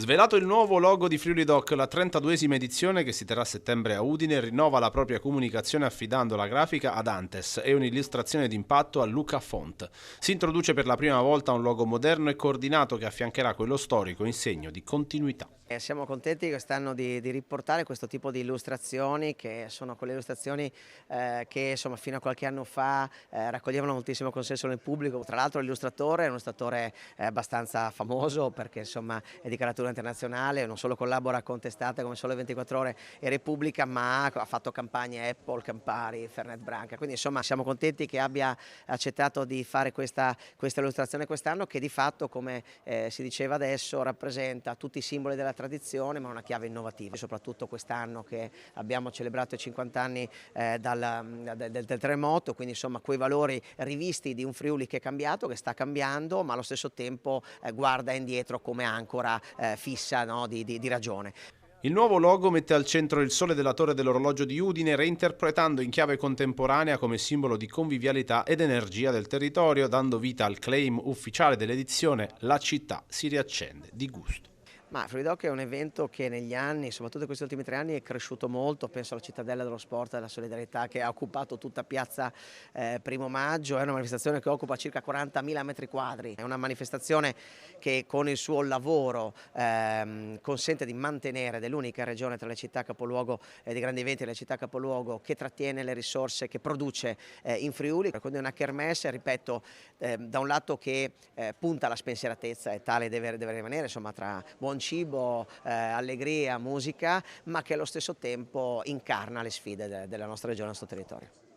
Svelato il nuovo logo di Friuli Doc, la 32esima edizione che si terrà a settembre a Udine rinnova la propria comunicazione affidando la grafica ad Antes e un'illustrazione d'impatto a Luca Font. Si introduce per la prima volta un logo moderno e coordinato che affiancherà quello storico in segno di continuità. Siamo contenti quest'anno di riportare questo tipo di illustrazioni, che sono quelle illustrazioni che insomma, fino a qualche anno fa raccoglievano moltissimo consenso nel pubblico. Tra l'altro l'illustratore è un illustratore abbastanza famoso, perché insomma, è di caratura internazionale, non solo collabora con testate come Sole 24 Ore e Repubblica, ma ha fatto campagne Apple, Campari, Fernet Branca. Quindi insomma siamo contenti che abbia accettato di fare questa illustrazione quest'anno, che di fatto, come si diceva adesso, rappresenta tutti i simboli della tradizione, ma una chiave innovativa, soprattutto quest'anno che abbiamo celebrato i 50 anni del terremoto, quindi insomma quei valori rivisti di un Friuli che è cambiato, che sta cambiando, ma allo stesso tempo guarda indietro come ancora fissa, no, di ragione. Il nuovo logo mette al centro il sole della torre dell'orologio di Udine, reinterpretando in chiave contemporanea come simbolo di convivialità ed energia del territorio, dando vita al claim ufficiale dell'edizione "La città si riaccende di gusto". Ma Friuli Doc è un evento che negli anni, soprattutto in questi ultimi 3 anni, è cresciuto molto. Penso alla cittadella dello sport e della solidarietà, che ha occupato tutta piazza Primo Maggio. È una manifestazione che occupa circa 40.000 metri quadri. È una manifestazione che con il suo lavoro consente di mantenere, ed è l'unica regione tra le città capoluogo di grandi eventi e le città capoluogo che trattiene le risorse che produce in Friuli. Quindi è una kermesse, ripeto, da un lato che punta alla spensieratezza, e tale deve rimanere, insomma, tra buon cibo, allegria, musica, ma che allo stesso tempo incarna le sfide della nostra regione, del nostro territorio.